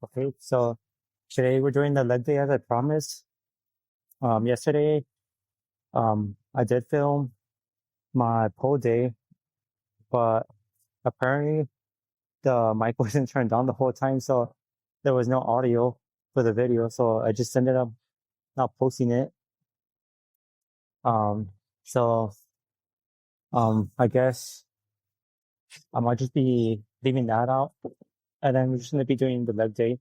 Okay, so today we're doing the leg day as I promised. Yesterday, I did film my pole day, but apparently the mic wasn't turned on the whole time, so there was no audio for the video. So I just ended up not posting it. Um, so I guess I might just be leaving that out, and then we're just gonna be doing the leg day.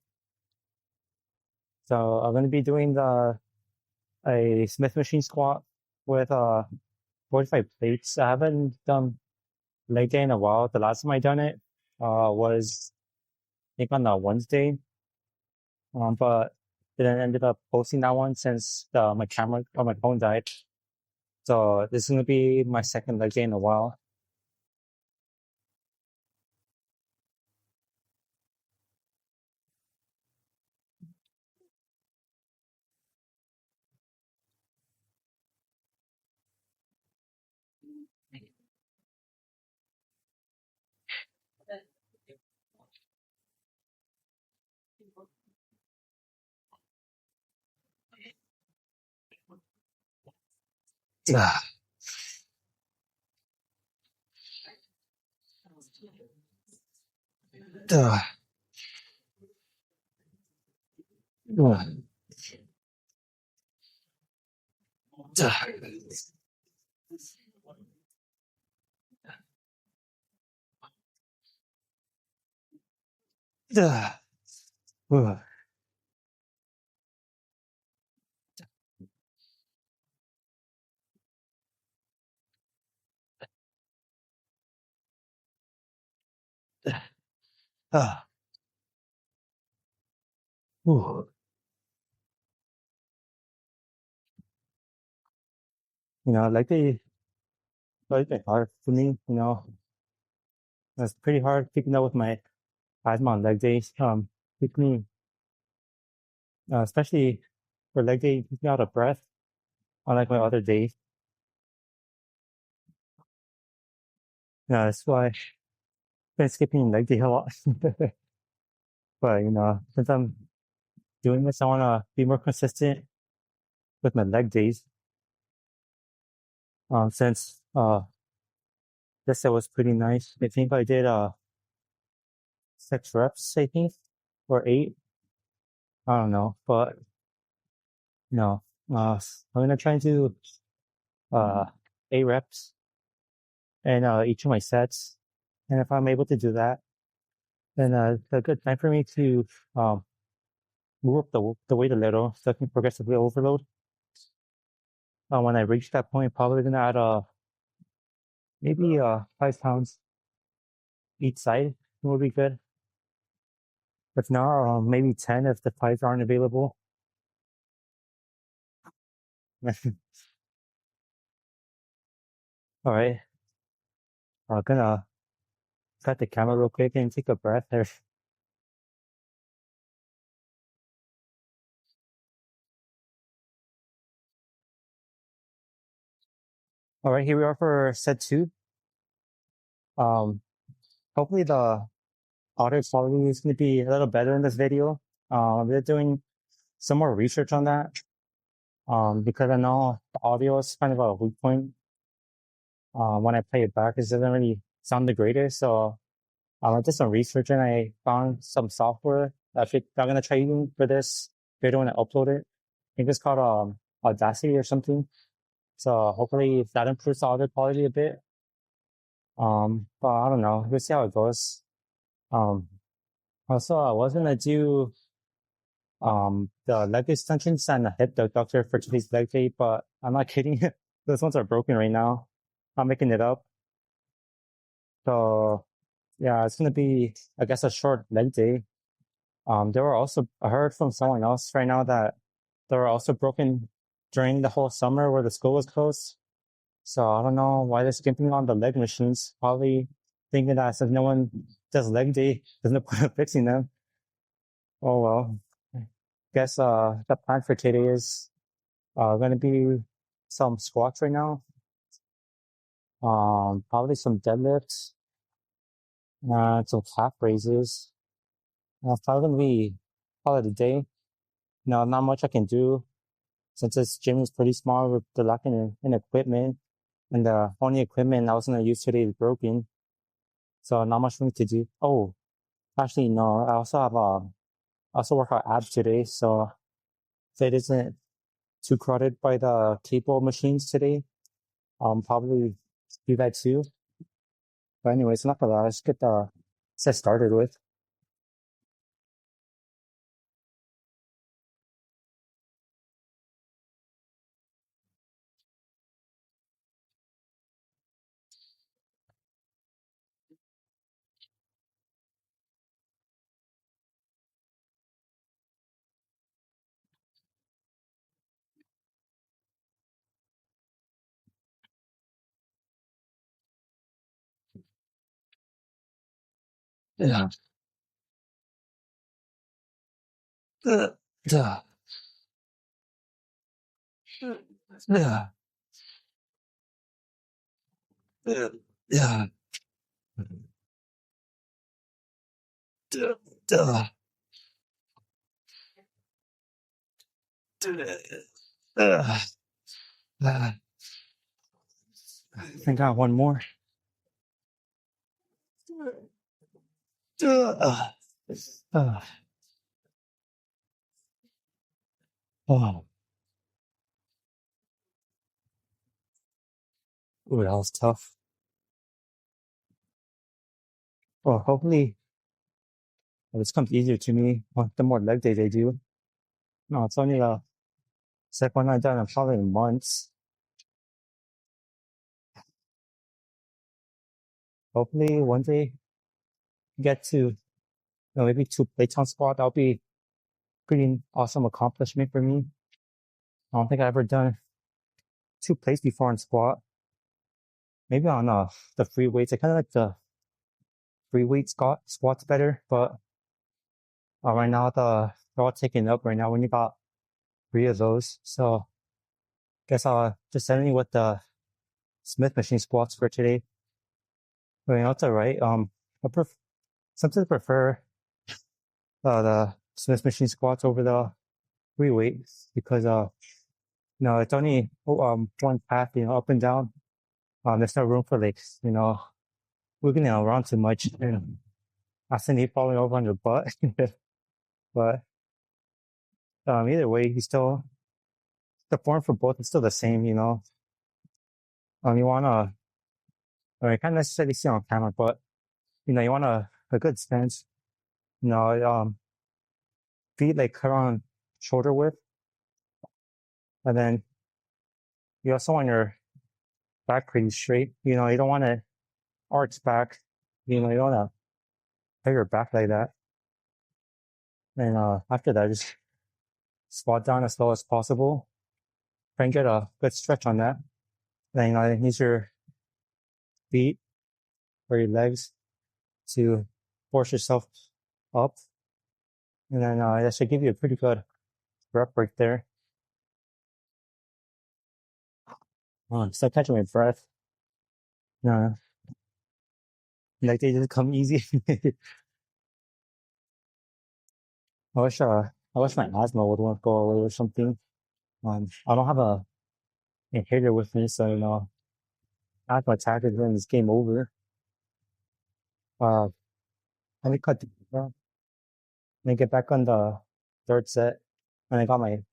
So I'm gonna be doing a Smith machine squat with 45 plates. I haven't done leg day in a while. The last time I done it was I think on a Wednesday. But then I ended up posting that one since my camera or my phone died. So this is gonna be my second leg day in a while. Ah, ah, ah, ah, ah, ah, ah, ooh. Like they like it hard for me. It's pretty hard keeping up with my asthma on leg days. Keep me, especially for leg day, keep me out of breath. Unlike my other days. Yeah, that's why I've been skipping leg day a lot. But since I'm doing this, I want to be more consistent with my leg days. Since this set was pretty nice. I think I did 6 reps, I think, or 8. I don't know, but no. I'm gonna try and do uh 8 reps in each of my sets, and if I'm able to do that, then it's a good time for me to um move up the weight a little so I can progressively overload. When I reach that point, probably gonna add maybe 5 pounds each side would be good. If not, maybe 10 if the pies aren't available. All right, I'm gonna cut the camera real quick and take a breath there. All right, here we are for set 2. Um, Hopefully the audio quality is going to be a little better in this video. We're doing some more research on that. Because I know the audio is kind of a weak point. When I play it back, it doesn't really sound the greatest. So I did some research and I found some software that I'm gonna try using for this video when I upload it. I think it's called Audacity or something. So hopefully that improves the audio quality a bit. But I don't know. We'll see how it goes. Um, Also, I was gonna do the leg extensions and the hip abductor for today's leg day, but I'm not kidding. Those ones are broken right now. I'm making it up. So yeah, it's gonna be, I guess, a short leg day. There were also, I heard from someone else right now that they were also broken during the whole summer where the school was closed. So I don't know why they're skimping on the leg machines. Probably thinking that since no one does leg day, there's no point of fixing them. Oh well. Guess the plan for today is gonna be some squats right now. Probably some deadlifts and some calf raises. Probably gonna be call it a day. No, not much I can do since this gym is pretty small with the lacking in equipment, and the only equipment I was gonna use today is broken. So not much for me to do. Oh, actually no, I also work out abs today, so if it isn't too crowded by the cable machines today, probably do that too. But anyways, enough of that. Let's get the set started with. Yeah. Uh, uh, uh, yeah. Uh, uh, uh, I got one more. Uh, uh, oh, ooh, that was tough. Well, hopefully this comes easier to me the more leg days I do. No, it's only second one I've done in probably months. Hopefully one day get to maybe 2 plates on squat. That'll be pretty awesome accomplishment for me. I don't think I've ever done 2 plates before on squat. Maybe on the free weights. I kind of like the free weight squats better, but right now they're all taken up right now when you got 3 of those. So guess I'll just ending with the Smith machine squats for today. But it's alright. Sometimes I prefer the Smith machine squats over the free weights because it's only one path, up and down. There's no room for like moving around too much and accidentally falling over on your butt. But either way, the form for both is still the same. You wanna, I can't necessarily see on camera, but you want a good stance. You know, feet like around shoulder width, and then you also want your back pretty straight. You don't want to arch back. You don't want to put your back like that. And after that, just squat down as low as possible. Try and get a good stretch on that. Then use your feet or your legs to force yourself up, and then that should give you a pretty good rep right there. Still catching my breath. No, like they just come easy. I wish my asthma would want to go away or something. I don't have a inhaler with me, so asthma attack is when this game over. Uh, Let me cut let me get back on the third set when I got my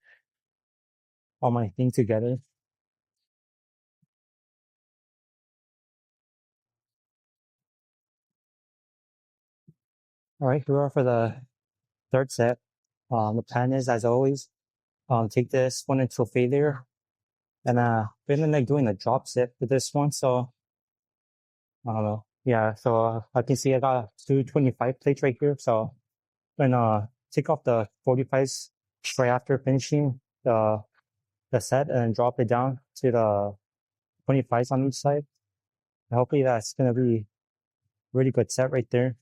all my thing together. All right, here we are for the third set. The plan is, as always, take this one into failure, and been like doing a drop set for this one. So I don't know. Yeah, so I can see I got 225 plates right here. So I'm gonna take off the 45s right after finishing the set and drop it down to the 25s on each side. And hopefully that's gonna be a really good set right there.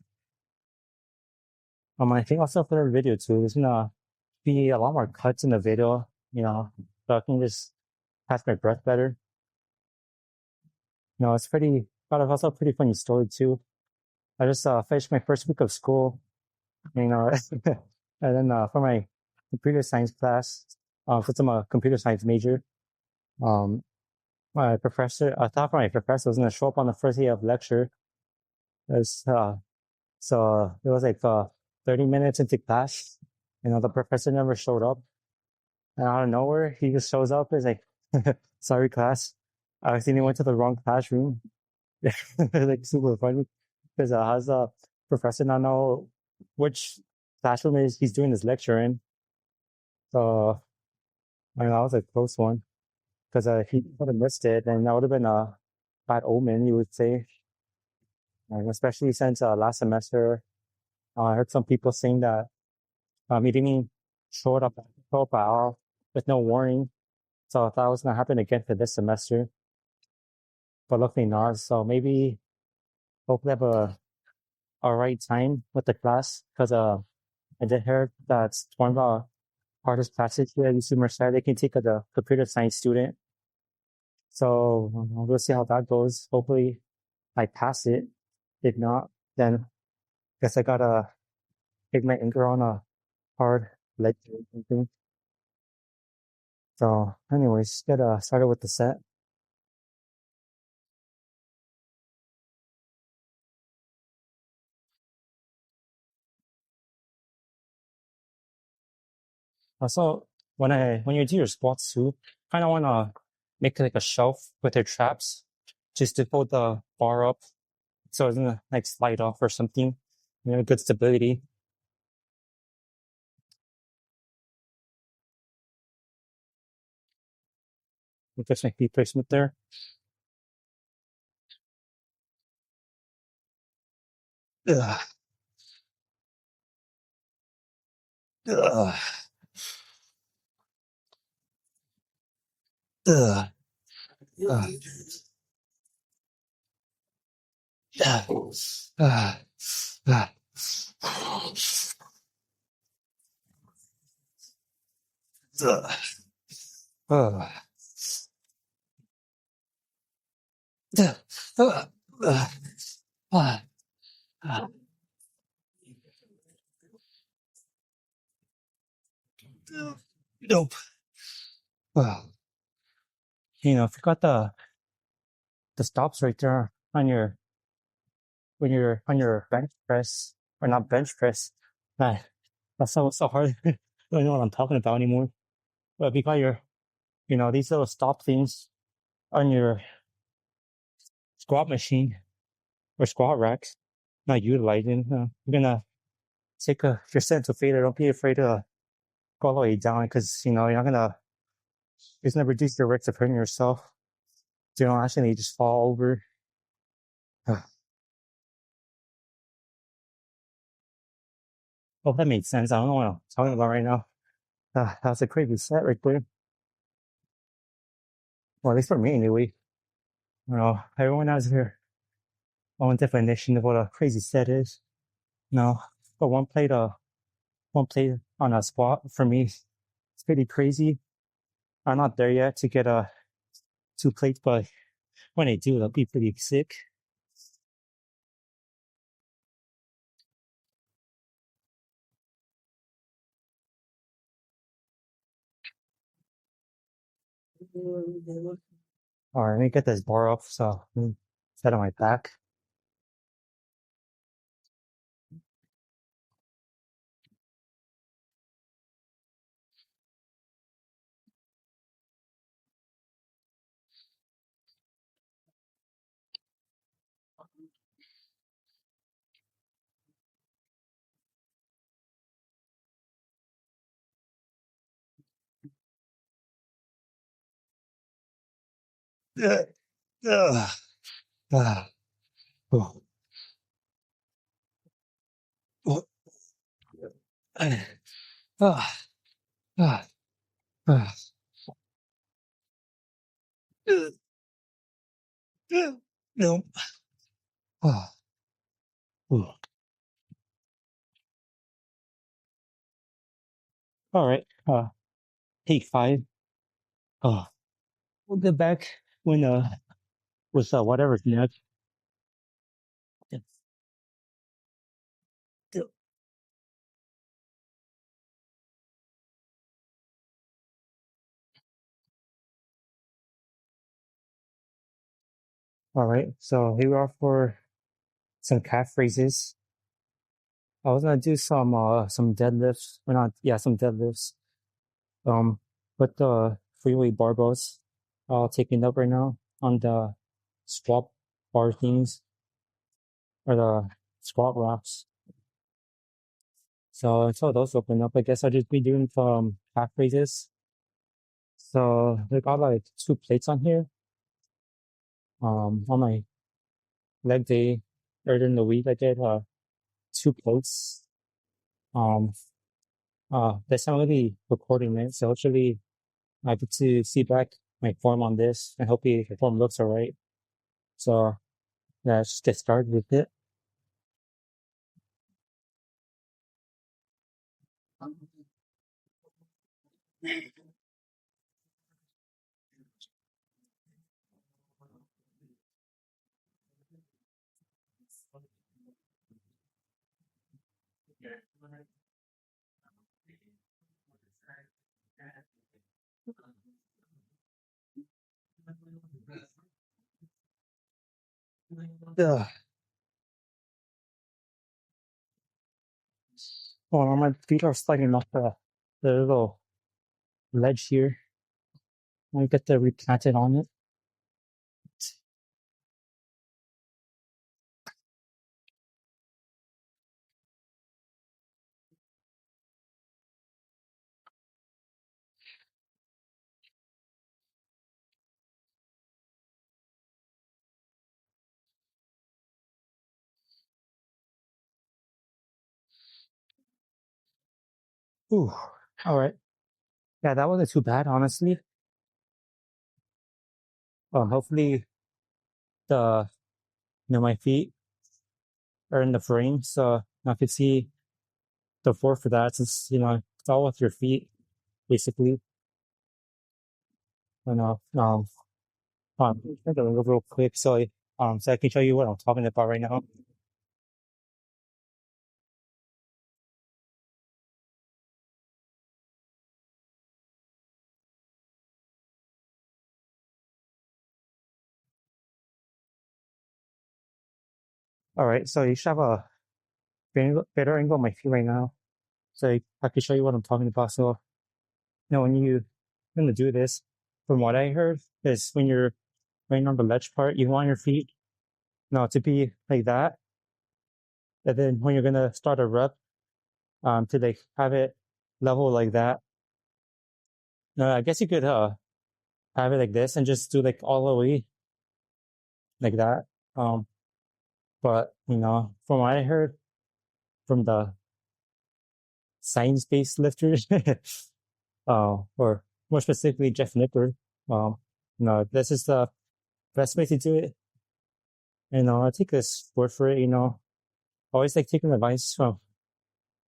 I think also for the video too, there's gonna be a lot more cuts in the video, so I can just catch my breath better. It's also a pretty funny story too. I just finished my first week of school, you know, And then for my computer science class, since I'm a computer science major, um, my professor, I thought my professor was going to show up on the first day of lecture. It's, so it was like 30 minutes into class. The professor never showed up. And out of nowhere, he just shows up. He's like, sorry, class. I think he went to the wrong classroom. Like super funny. Because how's the professor not know which classroom is he's doing his lecture in? So I know that was a close one. Because if he would have missed it, then that would have been a bad omen, you would say. And especially since last semester, I heard some people saying that he didn't show up at all with no warning. So I thought it was gonna happen again for this semester, but luckily not. So maybe hopefully have a right time with the class because I did hear that one of the hardest classes here at UC Merced they can take as a computer science student. So we'll see how that goes. Hopefully I pass it. If not, then guess I gotta take my anchor on a hard lecture or something. So anyways, get started with the set. Also, when you do your squats too, kind of want to make like a shelf with your traps, just to hold the bar up, so it doesn't like slide off or something. Good stability. Just my feet placement there. Ugh. Ugh. Ugh. Ugh. Ugh. Ugh. Ugh. Ugh. Ugh. Ugh. Ugh. Ugh. Ugh. Ugh. Nope. Well, if you got the stops right there on your when you're on your bench press or not bench press, man, that's so hard. I don't know what I'm talking about anymore. But if you got these little stop things on your squat machine or squat racks, not utilizing, you're gonna take if you're set to failure, don't be afraid to go all the way down because it's gonna reduce your risk of hurting yourself. So you don't actually just fall over. Hope that made sense. I don't know what I'm talking about right now. That's a crazy set right there. Well, at least for me anyway. Everyone has their own definition of what a crazy set is. No, but one plate on a squat for me, it's pretty crazy. I'm not there yet to get two plates, but when I do, it'll be pretty sick. All right, let me get this bar up so set on my back. Uh, uh, uh, oh, oh, uh, uh, uh, uh, no. Uh, uh. All right. Take five. We'll get back when with whatever's next. All right, so here we are for some calf raises. I was gonna do some deadlifts, or not? Yeah, some deadlifts. With the freeweight barbells, I'll take it up right now on the squat bar things or the squat racks. So until those open up, I guess I'll just be doing some calf raises. So I got like 2 plates on here. On my leg day earlier in the week, I did 2 plates. Um, this time I'm gonna be recording it, so hopefully I get to see back my form on this, and hopefully the form looks alright. So yeah, let's just get started with it. Ugh. Oh, my feet are sliding off the little ledge here. I get to replant it on it. Ooh, all right. Yeah, that wasn't too bad, honestly. Hopefully the my feet are in the frame, so I could see the floor for that. Since it's all with your feet, basically. You know, I'm gonna go real quick, so I can show you what I'm talking about right now. All right, so you should have a better angle on my feet right now, so I can show you what I'm talking about. So, when you're gonna do this, from what I heard, is when you're laying on the ledge part, you want your feet, to be like that, and then when you're gonna start a rep, to like have it level like that. I guess you could have it like this and just do like all the way like that. Um, but from what I heard from the science-based lifters, or more specifically Jeff Nippard, um, this is the best way to do it. And I take this word for it. Always like taking advice from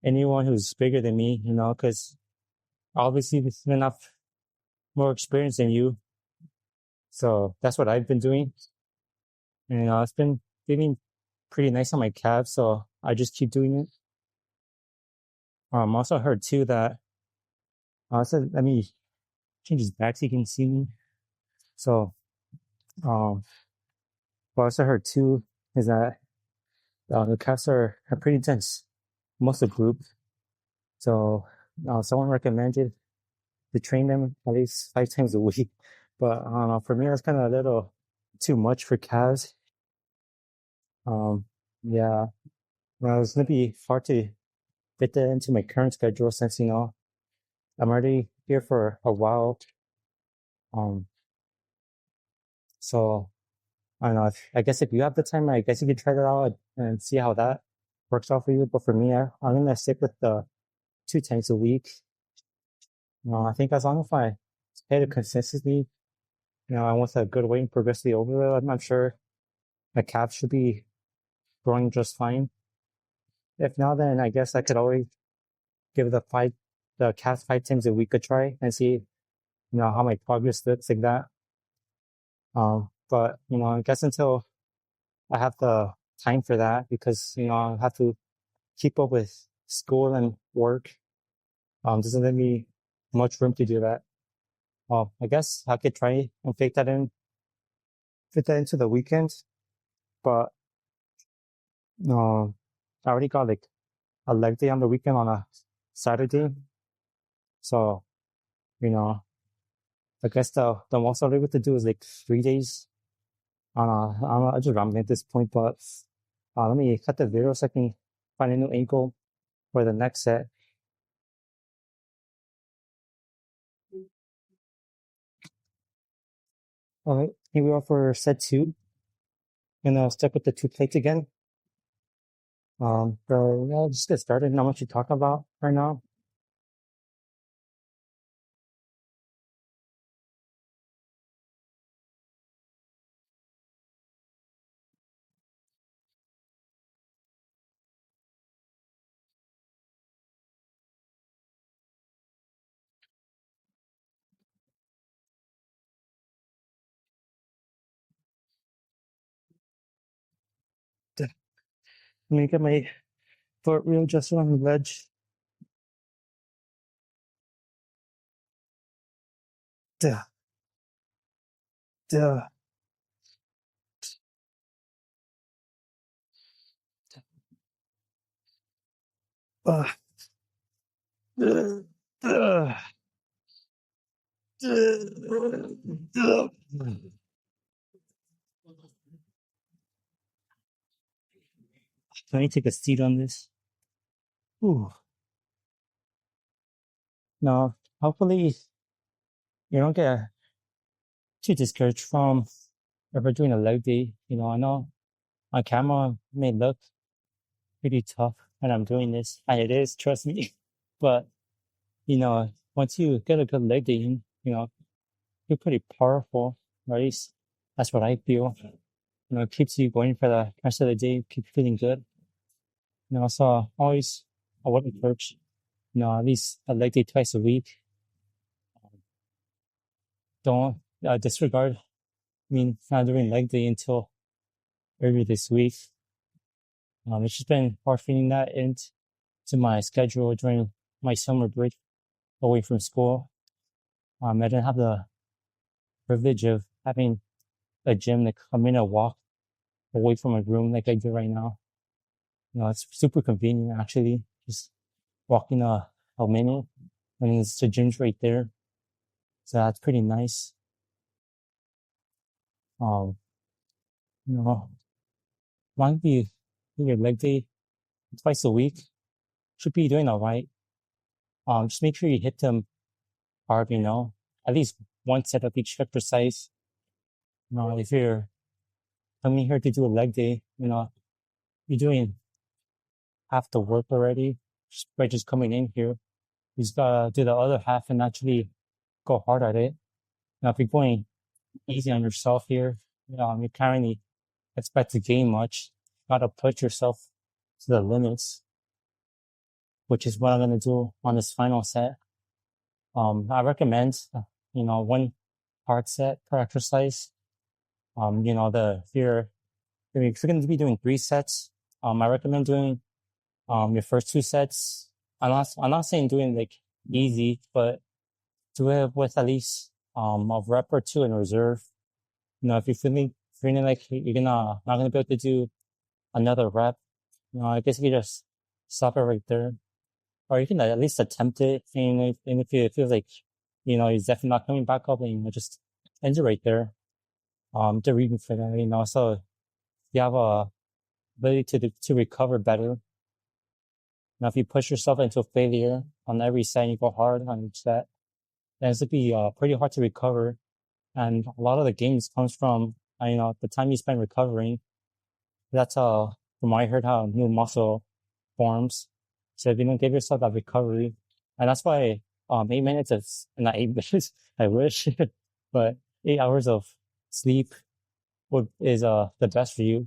anyone who's bigger than me. Because obviously there's enough more experience than you. So that's what I've been doing. And it's been feeling pretty nice on my calves, so I just keep doing it. Also heard too that let me change this back so you can see me. So what I also heard too is that the calves are pretty dense, muscle group. So someone recommended to train them at least 5 times a week. But I don't know, for me that's kind of a little too much for calves. Yeah, it's gonna be hard to fit that into my current schedule since I'm already here for a while. Um, so I don't know. I guess if you have the time, I guess you could try that out and see how that works out for you. But for me, I'm gonna stick with the 2 times a week. I think as long as I hit it consistently, and with a good weight and progressively over it, I'm sure my calves should be growing just fine. If not, then I guess I could always give the calves 5 times a week a try and see, how my progress looks like that. But I guess until I have the time for that, because I have to keep up with school and work. Doesn't let me much room to do that. I guess I could try and fake that in fit that into the weekend, but I already got like a leg day on the weekend on a Saturday. So, you know, I guess the most I'll be able to do is like 3 days. I'm just rambling at this point, but let me cut the video so I can find a new ankle for the next set. All right, here we are for set two. Gonna stick with the 2 plates again. So yeah, just get started. Not much to talk about right now. Let me get my foot readjusted on the ledge. Duh, duh, uh, duh, duh, duh. Can I take a seat on this? Ooh. No, hopefully you don't get too discouraged from if we're doing a leg day. I know on camera it may look pretty tough when I'm doing this, and it is, trust me. But once you get a good leg day in, you're pretty powerful, right? That's what I feel. It keeps you going for the rest of the day, keep feeling good. So always I would encourage, at least a leg day twice a week. Don't disregard, not doing leg day until early this week. It's just been hard fitting that into my schedule during my summer break away from school. I didn't have the privilege of having a gym that come in a walk away from my room like I do right now. It's super convenient actually. Just walking a minute and it's the gym's right there. So that's pretty nice. Um, you know, Long be your leg day twice a week. Should be doing all right. Just make sure you hit them hard, at least one set of each exercise. If you're coming here to do a leg day, you're doing half the work already just by just coming in here. You just gotta do the other half and actually go hard at it. If you're going easy on yourself here, you can't really expect to gain much. You gotta push yourself to the limits, which is what I'm gonna do on this final set. I recommend, 1 hard set per exercise. If you're going to be doing 3 sets, I recommend doing, your first 2 sets. I'm not saying doing like easy, but do it with at least, a rep or 2 in reserve. If you're feeling like you're not gonna be able to do another rep, I guess you just stop it right there. Or you can at least attempt it. And if you feel like, he's definitely not coming back up, and just end it right there. The reading for that, so you have a ability to recover better. Now, if you push yourself into a failure on every set and you go hard on each set, then it's gonna be pretty hard to recover. And a lot of the gains comes from, the time you spend recovering. That's from what I heard, how new muscle forms. So if you don't give yourself that recovery, and that's why 8 minutes is not 8 minutes, I wish, but 8 hours of sleep is the best for you.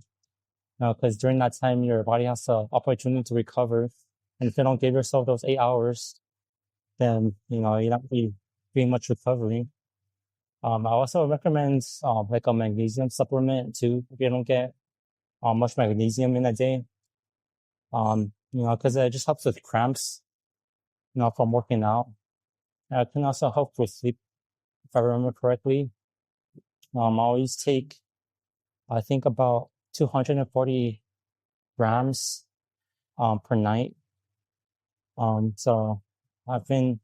Because during that time your body has the opportunity to recover. And if you don't give yourself those 8 hours, then you're not really doing much recovery. I also recommend like a magnesium supplement too if you don't get much magnesium in a day. Because it just helps with cramps, from working out. It can also help with sleep, if I remember correctly. I always take I think about 240 grams per night. So I've been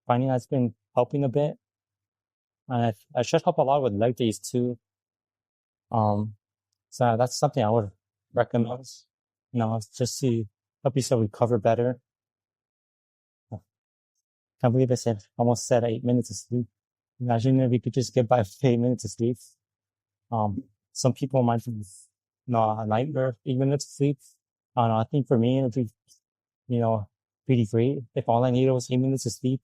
finding that's been helping a bit. And I should help a lot with leg days too. Um, so that's something I would recommend, just to help yourself recover better. I can't believe I said almost said 8 minutes of sleep. Imagine if you could just get by with 8 minutes of sleep. Um, some people might be, a nightmare, 8 minutes of sleep. I don't know. I think for me, it'd be, you know, pretty great if all I needed was 8 minutes of sleep.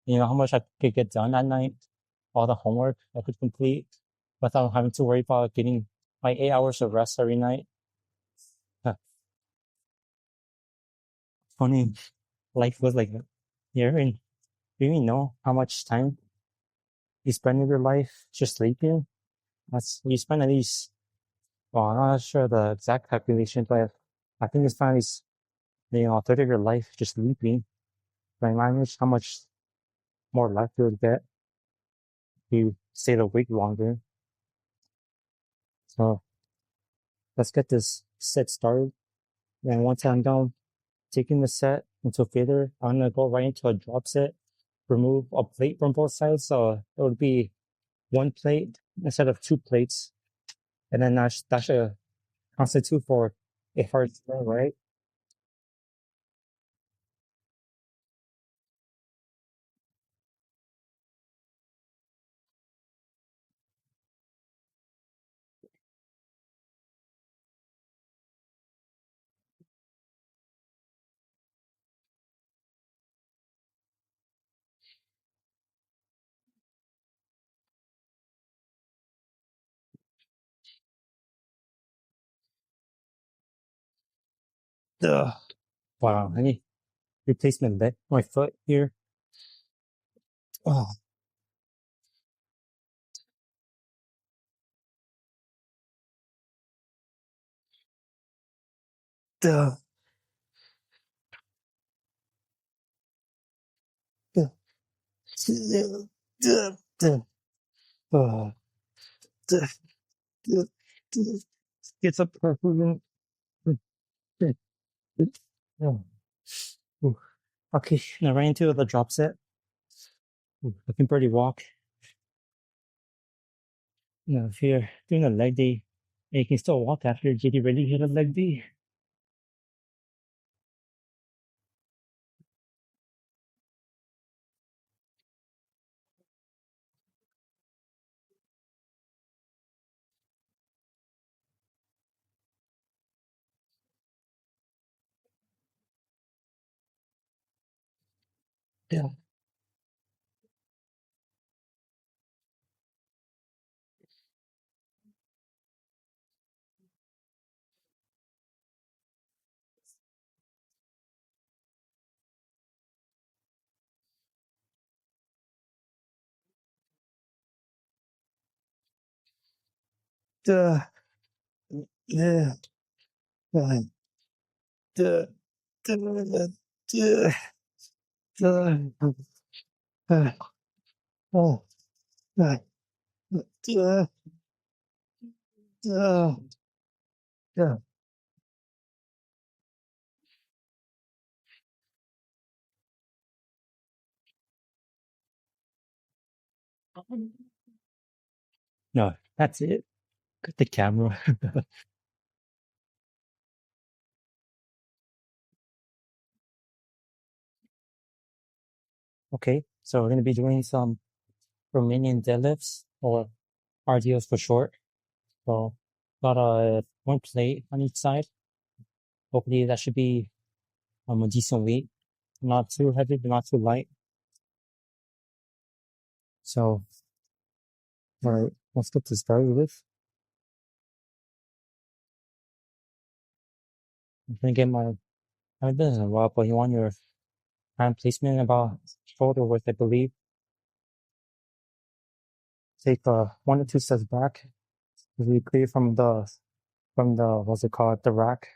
You know how much I could get done at night, all the homework I could complete without having to worry about getting my 8 hours of rest every night. Huh. Funny life was like that. And you even know how much time you spend in your life just sleeping? That's you spend at least, well, I'm not sure the exact calculation, but I think it's at least, a third of your life just sleeping. But manage how much more life you'll get if you stay awake longer. So let's get this set started. And once I'm done taking the set into failure, I'm gonna go right into a drop set, remove a plate from both sides. So it would be one plate instead of two plates. And then that should constitute for a hard throw, right? Ugh. Wow, I need replacement leg, my foot here. Oh, duh, duh, duh, duh, duh, uh, duh, duh, duh. Gets up for oh. Ooh. Okay, now right into the drop set. Ooh, looking pretty walk. If you're doing a leg day, you can still walk after getting ready to hit a leg day. Yeah. Duh, yeah, duh, duh, duh, duh, duh, uh, oh, uh, duh, duh, duh. No, that's it. Got the camera. Okay, so we're gonna be doing some Romanian deadlifts or RDOs for short. So got one plate on each side. Hopefully that should be a decent weight, not too heavy, but not too light. So all right, let's get this started with. I'm gonna get my. I haven't done this in a while, but you want your hand placement about shoulder width, I believe. Take 1 or 2 steps back. Really clear from the what's it called, the rack.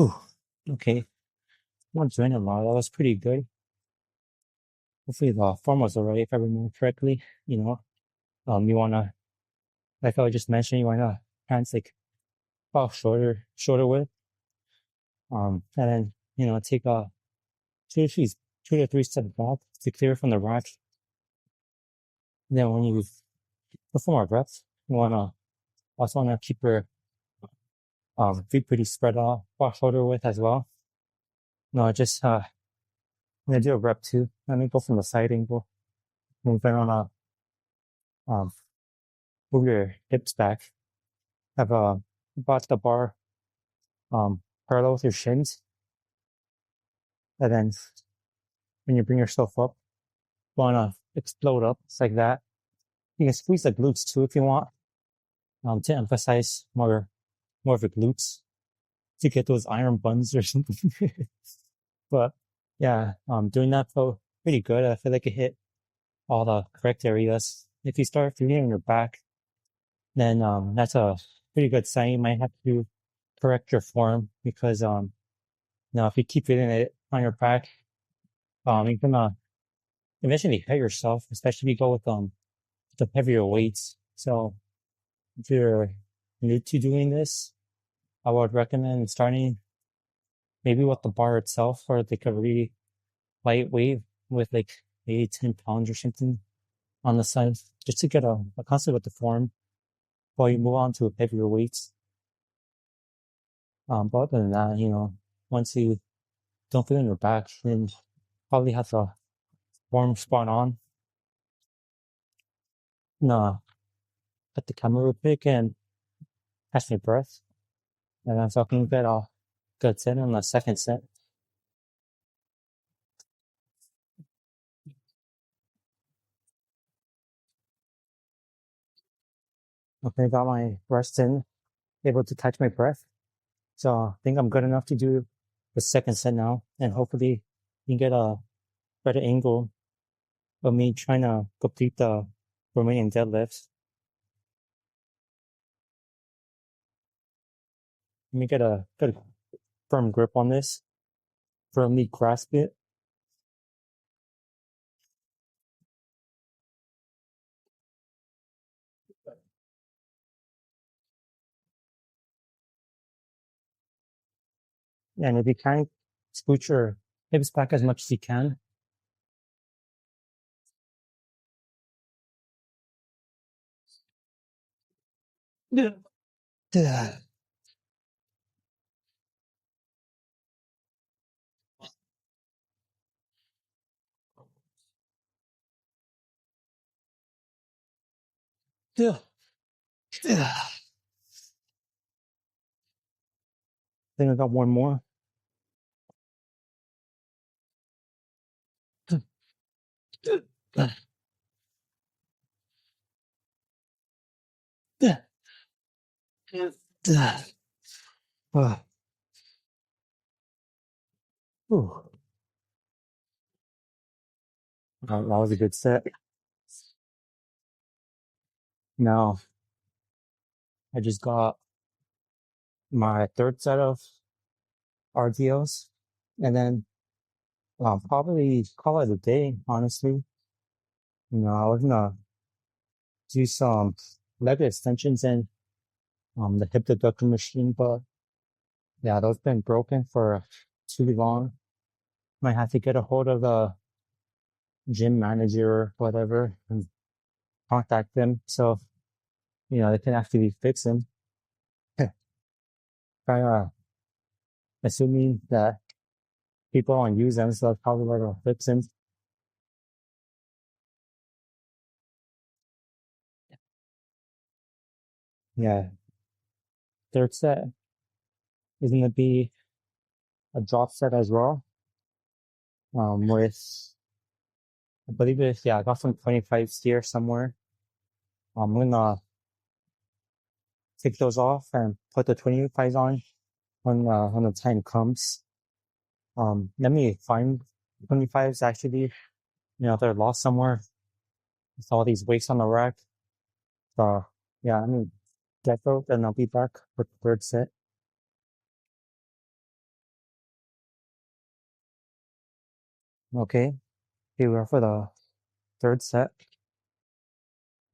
Ooh, okay. I'm not doing a lot. That was pretty good. Hopefully the form was alright if I remember correctly. You wanna, like I was just mentioning, you wanna pants like about shoulder width. And then, take a two to three, 2 to 3 steps back to clear from the rack. And then when you perform our reps, you also wanna keep your feet pretty spread out, about shoulder width as well. No, just I'm gonna do a rep two. Let me go from the side angle. Move it on um move your hips back. Have about the bar parallel with your shins. And then when you bring yourself up, you wanna explode up. It's like that. You can squeeze the glutes too if you want, to emphasize more of the glutes to get those iron buns or something. But yeah, doing that felt pretty good. I feel like it hit all the correct areas. If you start feeling on your back, then that's a pretty good sign. You might have to correct your form because if you keep feeling it on your back, you're gonna eventually hurt yourself, especially if you go with the heavier weights. So if you're new to doing this, I would recommend starting maybe with the bar itself or like a really light weight with like maybe 10 pounds or something on the side just to get a concept with the form while you move on to heavier weights. But other than that, once you don't feel in your back, then probably have to form spot on. No, let the camera real quick and catch my breath. And I'm talking about a good set on the second set. Okay, got my rest in, able to catch my breath. So I think I'm good enough to do the second set now. And hopefully you can get a better angle of me trying to complete the Romanian deadlifts. Let me get a good firm grip on this, firmly grasp it. And if you can, scoot your hips back as much as you can. Yeah. Yeah. Yeah. Yeah. I think I got one more. Ah, ooh. That was a good set. Now I just got my third set of RDLs, and then I'll probably call it a day, honestly. I was gonna do some leg extensions and the hip abductor machine, but yeah, those been broken for too long. Might have to get a hold of the gym manager or whatever and contact them so they can actually fix them. kind of assuming that people don't use them, so that's probably where the flips in. Yeah, third set is gonna be a drop set as well. With I believe it's I got some 25s here somewhere. I'm gonna take those off and put the 25s on when the time comes. Let me find 25s actually. They're lost somewhere. With all these weights on the rack. So yeah, I mean get those and I'll be back with the third set. Okay, here we are for the third set.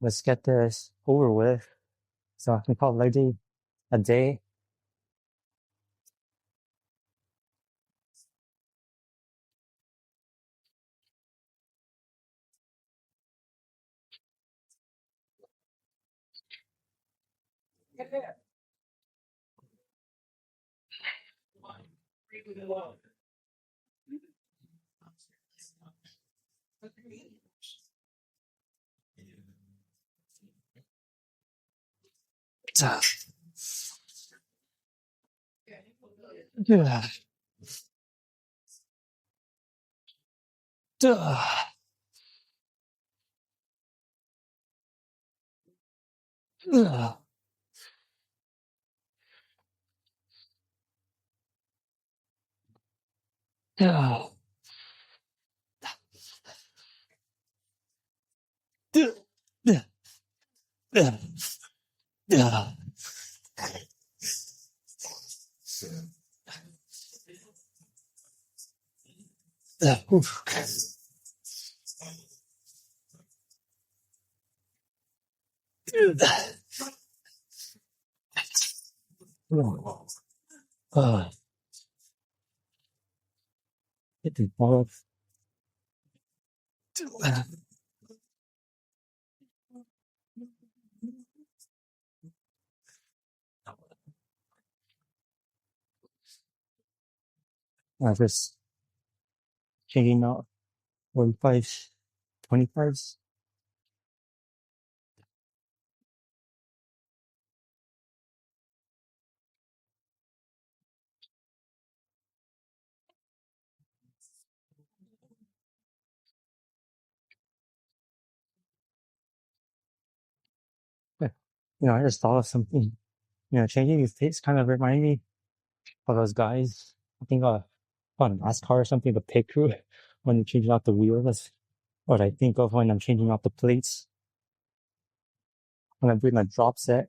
Let's get this over with. So I can call it a day. I just changing out 45s, 25s. I just thought of something. Changing these tapes kind of remind me of those guys. I think on NASCAR or something, the pit crew when they're changing out the wheels. That's what I think of when I'm changing out the plates. When I'm doing a drop set.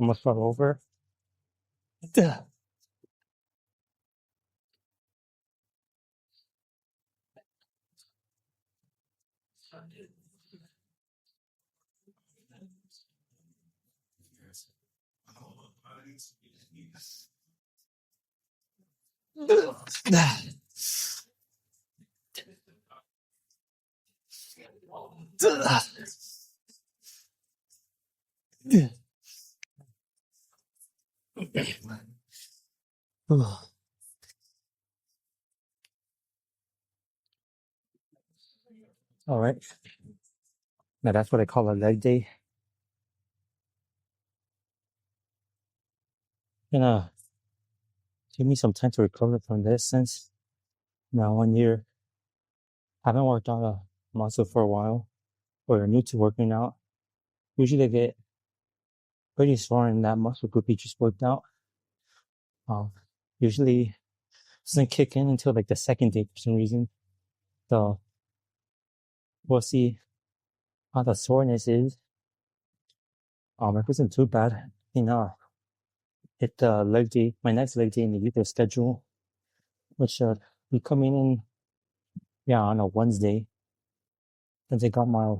Almost fell over. All right. Now that's what I call a leg day. Gonna give me some time to recover from this since now 1 year I haven't worked on a muscle for a while or you're new to working out. Usually they get pretty sore in that muscle group you just worked out. Um, Usually doesn't kick in until like the second day for some reason. So we'll see how the soreness is. It wasn't too bad. hit the leg day, my next leg day in the weekly schedule, which should be coming in, yeah, on a Wednesday. Since I got my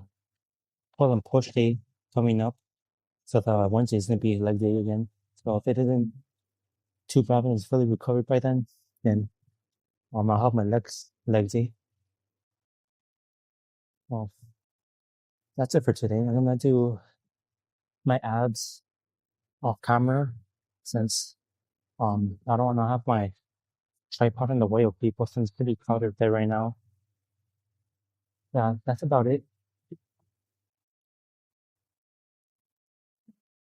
pull and push day coming up. So the Wednesday is gonna be leg day again. So if it isn't too bad and it's fully recovered by then I'll have my leg day. Well, that's it for today. I'm gonna do my abs off camera since I don't wanna have my tripod in the way of people since it's pretty crowded there right now. Yeah, that's about it.